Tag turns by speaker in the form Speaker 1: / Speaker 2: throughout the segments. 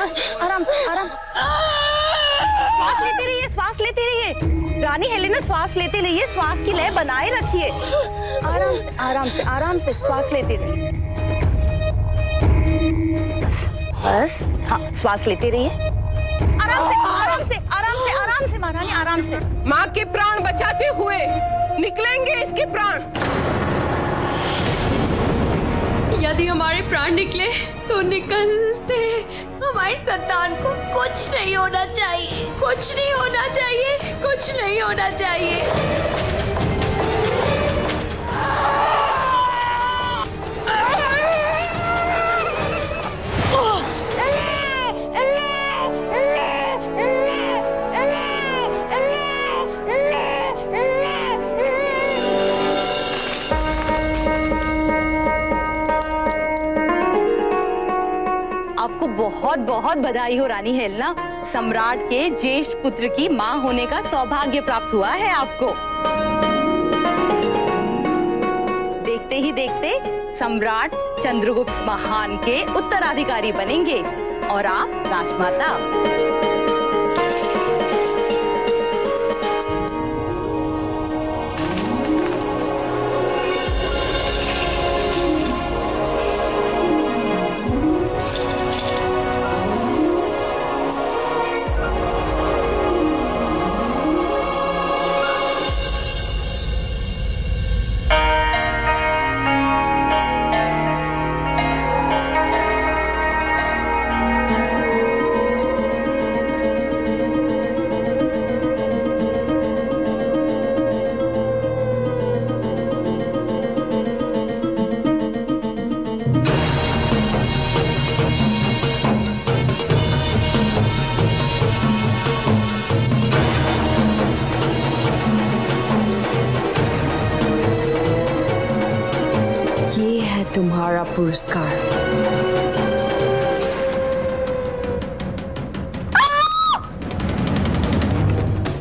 Speaker 1: बस आराम से आराम से। श्वास लेते रहिए, श्वास लेते रहिए। रानी हेलेना श्वास लेते रहिए, श्वास की लय बनाए रखिए। आराम से आराम से आराम से श्वास लेते रहिए। बस बस, हाँ श्वास लेते रहिए। आराम से आराम से आराम से आराम से महारानी, आराम से।
Speaker 2: माँ के प्राण बचाते हुए निकलेंगे इसके प्राण।
Speaker 3: यदि हमारे प्राण निकले तो निकलते हमारी संतान को कुछ नहीं होना चाहिए, कुछ नहीं होना चाहिए, कुछ नहीं होना चाहिए।
Speaker 1: आपको बहुत बहुत बधाई हो रानी हेलेना। सम्राट के ज्येष्ठ पुत्र की मां होने का सौभाग्य प्राप्त हुआ है आपको। देखते ही देखते सम्राट चंद्रगुप्त महान के उत्तराधिकारी बनेंगे और आप राजमाता।
Speaker 4: तुम्हारा पुरस्कार।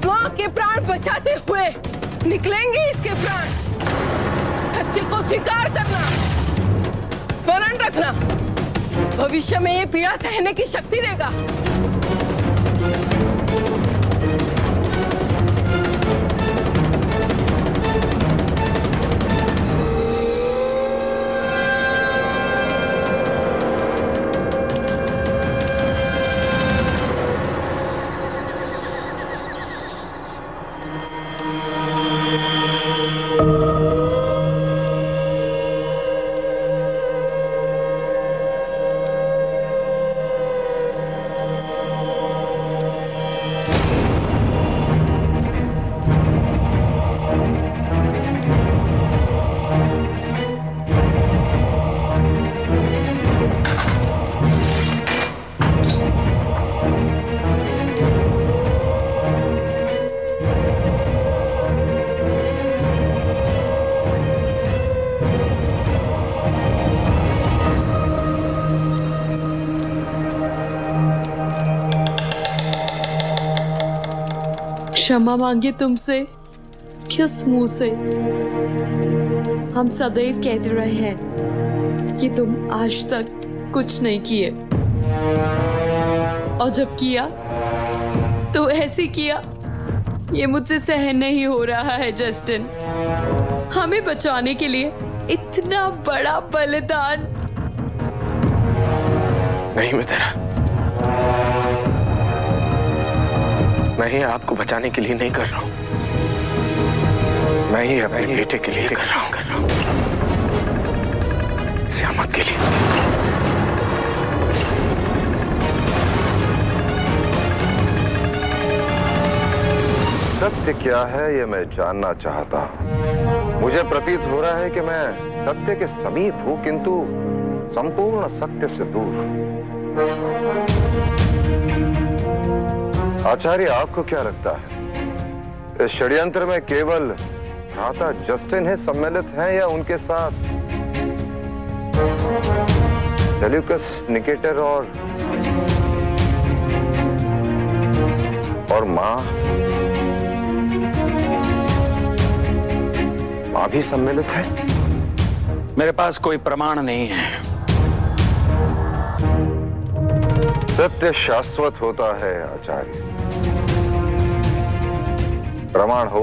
Speaker 2: माँ के प्राण बचाते हुए निकलेंगे इसके प्राण। सत्य को स्वीकार करना, स्मरण रखना, भविष्य में ये पीड़ा सहने की शक्ति देगा।
Speaker 4: क्षमा मांगे तुमसे किस मुंह से? हम सदैव कहते रहे हैं कि तुम आज तक कुछ नहीं किए, और जब किया तो ऐसे किया। ये मुझसे सहन नहीं हो रहा है जस्टिन। हमें बचाने के लिए इतना बड़ा बलिदान।
Speaker 5: नहीं मित्रा, मैं ही आपको बचाने के लिए नहीं कर रहा हूं, मैं ही अपने बेटे के लिए कर रहा हूं, श्यामा के लिए।
Speaker 6: सत्य क्या है ये मैं जानना चाहता हूं। मुझे प्रतीत हो रहा है कि मैं सत्य के समीप हूं, किंतु संपूर्ण सत्य से दूर। आचार्य, आपको क्या लगता है, इस षड्यंत्र में केवल भ्राता जस्टिन ही सम्मिलित हैं या उनके साथ सेल्यूकस, निकेटर और मां भी सम्मिलित है?
Speaker 5: मेरे पास कोई प्रमाण नहीं है।
Speaker 6: सत्य शाश्वत होता है आचार्य, प्रमाण हो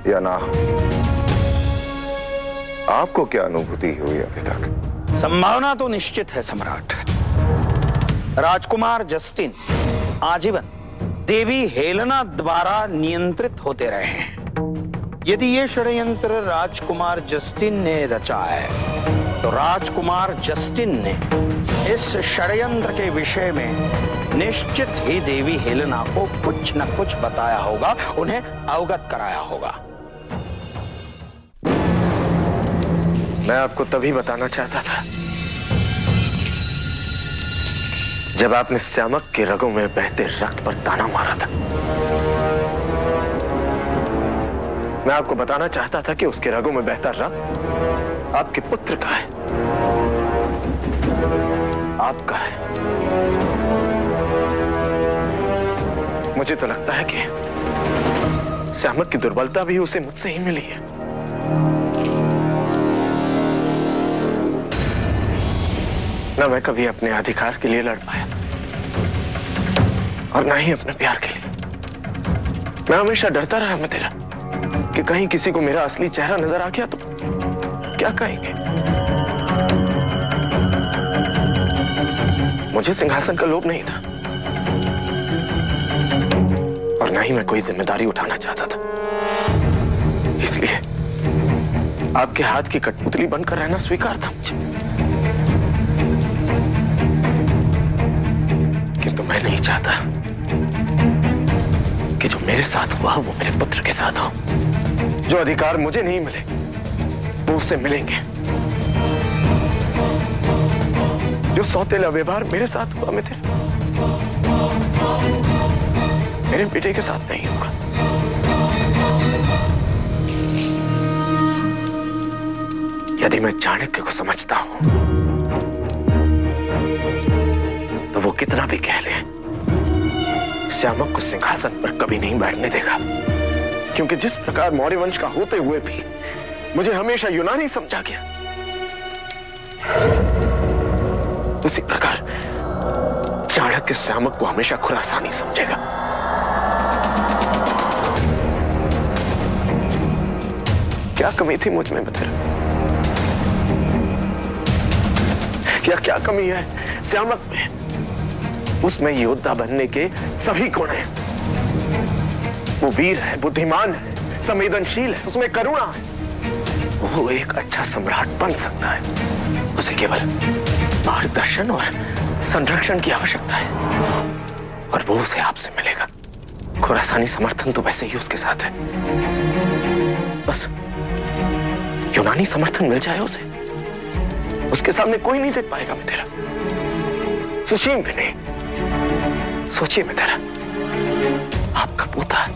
Speaker 6: या ना हो। आपको क्या अनुभूति हुई अभी तक?
Speaker 7: संभावना तो निश्चित है सम्राट। राजकुमार जस्टिन आजीवन देवी हेलेना द्वारा नियंत्रित होते रहे हैं। यदि ये षड्यंत्र राजकुमार जस्टिन ने रचा है तो राजकुमार जस्टिन ने इस षड्यंत्र के विषय में निश्चित ही देवी हेलेना को कुछ न कुछ बताया होगा, उन्हें अवगत कराया होगा।
Speaker 5: मैं आपको तभी बताना चाहता था जब आपने श्यामक के रगों में बहते रक्त पर ताना मारा था। मैं आपको बताना चाहता था कि उसके रगों में बहता रक्त आपके पुत्र का है, आपका है। मुझे तो लगता है कि श्यामक की दुर्बलता भी उसे मुझसे ही मिली है। ना मैं कभी अपने अधिकार के लिए लड़ पाया और ना ही अपने प्यार के लिए। मैं हमेशा डरता रहा मैं तेरा कि कहीं किसी को मेरा असली चेहरा नजर आ गया तो क्या कहेंगे। मुझे सिंहासन का लोभ नहीं था और ना ही मैं कोई जिम्मेदारी उठाना चाहता था। इसलिए आपके हाथ की कठपुतली बनकर रहना स्वीकार था मुझे। किंतु मैं नहीं चाहता कि जो मेरे साथ हुआ वो मेरे पुत्र के साथ हो। जो अधिकार मुझे नहीं मिले वो उसे मिलेंगे। जो सौतेला व्यवहार मेरे साथ हुआ मैं मेरे बेटे के साथ नहीं होगा। यदि मैं चाणक्य को समझता हूं तो वो कितना भी कह ले, श्यामक को सिंहासन पर कभी नहीं बैठने देगा। क्योंकि जिस प्रकार मौर्य वंश का होते हुए भी मुझे हमेशा यूनानी समझा गया, उसी प्रकार चाणक्य श्यामक को हमेशा खुरासानी समझेगा। क्या कमी थी मुझ में बतेरा? क्या कमी है श्यामक में? उसमें योद्धा बनने के सभी गुण हैं। वो वीर है, बुद्धिमान है, संवेदनशील है, उसमें करुणा है। वो एक अच्छा सम्राट बन सकता है। उसे केवल मार्गदर्शन और संरक्षण की आवश्यकता है और वो उसे आपसे मिलेगा। खुरासानी समर्थन तो वैसे ही उसके साथ है। बस यूनानी समर्थन मिल जाए उसे, उसके सामने कोई नहीं देख पाएगा मैं तेरा। सुशीम भी नहीं। सोचिए मैं तेरा, आपका पोता,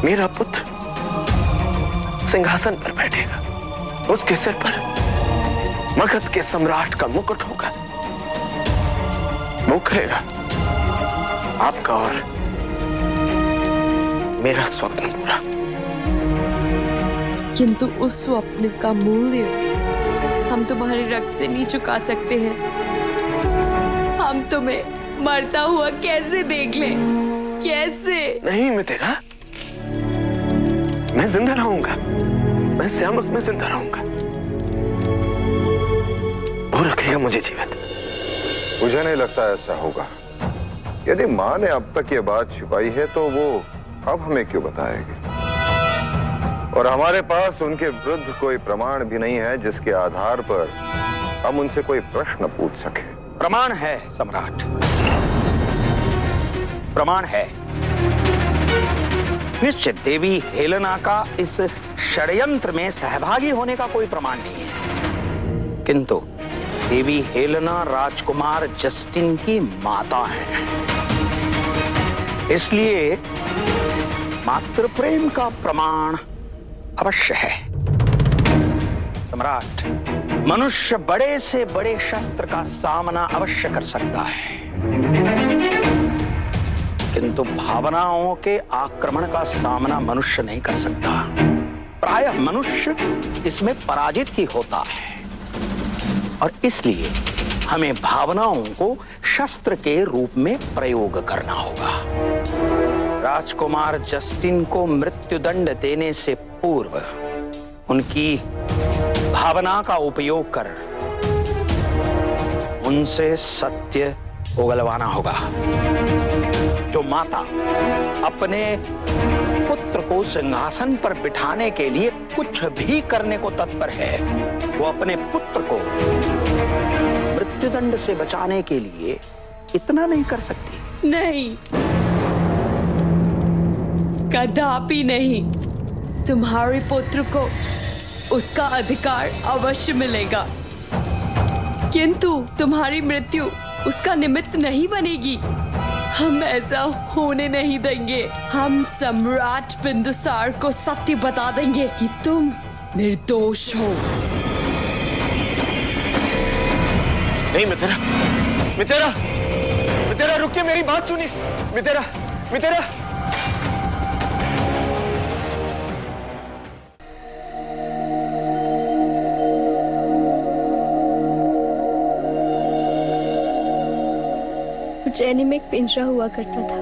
Speaker 5: मेरा पुत्र सिंहासन पर बैठेगा, उसके सिर पर मगध के सम्राट का मुकुट होगा। वो करेगा आपका और मेरा स्वप्न पूरा।
Speaker 4: किंतु उस स्वप्न का मूल्य हम तुम्हारे रक्त से नहीं चुका सकते हैं। हम तुम्हें मरता हुआ कैसे देख लें? कैसे?
Speaker 5: नहीं मैं तेरा, मैं जिंदा रहूंगा। मैं श्यामक में जिंदा रहूंगा। वो रखेगा मुझे जीवित।
Speaker 6: मुझे नहीं लगता ऐसा होगा। यदि माँ ने अब तक ये बात छिपाई है तो वो अब हमें क्यों बताएगी? और हमारे पास उनके विरुद्ध कोई प्रमाण भी नहीं है जिसके आधार पर हम उनसे कोई प्रश्न पूछ सके।
Speaker 7: प्रमाण है सम्राट, प्रमाण है। निश्चित देवी हेलेना का इस षड्यंत्र में सहभागी होने का कोई प्रमाण नहीं है, किंतु देवी हेलेना राजकुमार जस्टिन की माता है। इसलिए मातृ प्रेम का प्रमाण अवश्य है। सम्राट, मनुष्य बड़े से बड़े शस्त्र का सामना अवश्य कर सकता है, किंतु भावनाओं के आक्रमण का सामना मनुष्य नहीं कर सकता। प्रायः मनुष्य इसमें पराजित ही होता है और इसलिए हमें भावनाओं को शस्त्र के रूप में प्रयोग करना होगा। राजकुमार जस्टिन को मृत्युदंड देने से पूर्व उनकी भावना का उपयोग कर उनसे सत्य उगलवाना होगा। जो माता अपने पुत्र को सिंहासन पर बिठाने के लिए कुछ भी करने को तत्पर है, वो अपने पुत्र को मृत्युदंड से बचाने के लिए इतना नहीं कर सकती।
Speaker 4: नहीं, कदापि नहीं। तुम्हारे पुत्र को उसका अधिकार अवश्य मिलेगा, किंतु तुम्हारी मृत्यु उसका निमित्त नहीं बनेगी। हम ऐसा होने नहीं देंगे। हम सम्राट बिंदुसार को सत्य बता देंगे कि तुम निर्दोष हो।
Speaker 5: नहीं मितेरा, मितेरा, मितेरा रुकिए, मेरी बात सुनिए। मितेरा, मितेरा।
Speaker 8: उज्जैनी में एक पिंजरा हुआ करता था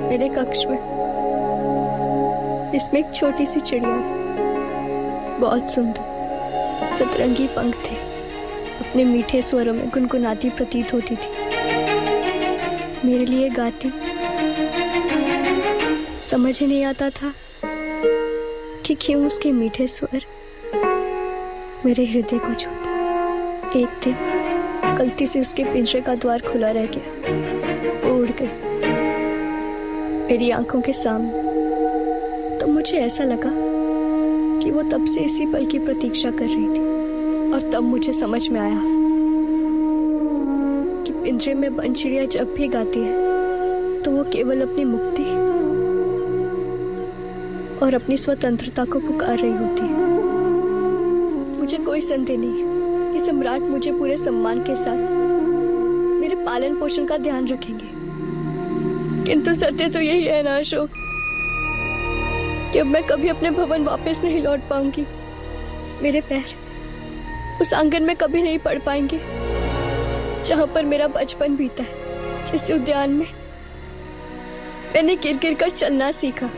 Speaker 8: मेरे कक्ष में। इसमें एक छोटी सी चिड़िया, बहुत सुंदर, सतरंगी पंख थे, अपने मीठे स्वरों में गुनगुनाती प्रतीत होती थी। मेरे लिए गाती। समझ ही नहीं आता था कि क्यों उसके मीठे स्वर मेरे हृदय को छूते। एक दिन गलती से उसके पिंजरे का द्वार खुला रह गया, वो उड़ गई मेरी आंखों के सामने। तो मुझे ऐसा लगा कि वो तब से इसी पल की प्रतीक्षा कर रही थी। और तब मुझे समझ में आया कि पिंजरे में बंद चिड़िया जब भी गाती है तो वो केवल अपनी मुक्ति और अपनी स्वतंत्रता को पुकार रही होती है। मुझे कोई संदेह नहीं कि सम्राट मुझे पूरे सम्मान के साथ मेरे पालन पोषण का ध्यान रखेंगे, किंतु सत्य तो यही है ना अशोक कि अब मैं कभी अपने भवन वापस नहीं लौट पाऊंगी। मेरे पैर उस आंगन में कभी नहीं पड़ पाएंगे जहां पर मेरा बचपन बीता है, जिस उद्यान में मैंने गिर गिर कर चलना सीखा।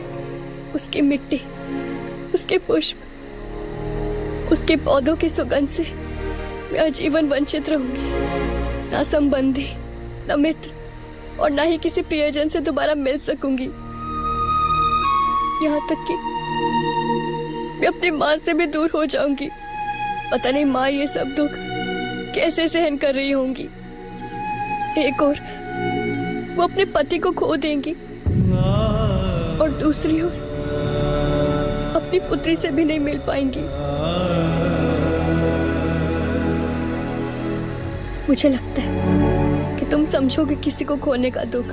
Speaker 8: उसकी मिट्टी, उसके पुष्प, उसके पौधों की सुगंध से मैं आजीवन वंचित रहूंगी। ना संबंधी, ना मित्र और ना ही किसी प्रियजन से दोबारा मिल सकूंगी। यहाँ तक कि मैं अपनी माँ से भी दूर हो जाऊंगी। पता नहीं माँ ये सब दुख कैसे सहन कर रही होंगी। एक और वो अपने पति को खो देंगी और दूसरी ओर अपनी पुत्री से भी नहीं मिल पाएंगी। मुझे लगता है कि तुम समझोगे किसी को खोने का दुख,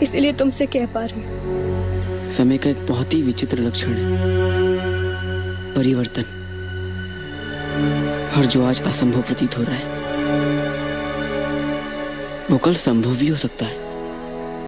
Speaker 8: इसलिए तुमसे कह पा रही हूँ।
Speaker 9: समय का एक बहुत ही विचित्र लक्षण है, परिवर्तन। और जो आज असंभव प्रतीत हो रहा है वो कल संभव भी हो सकता है।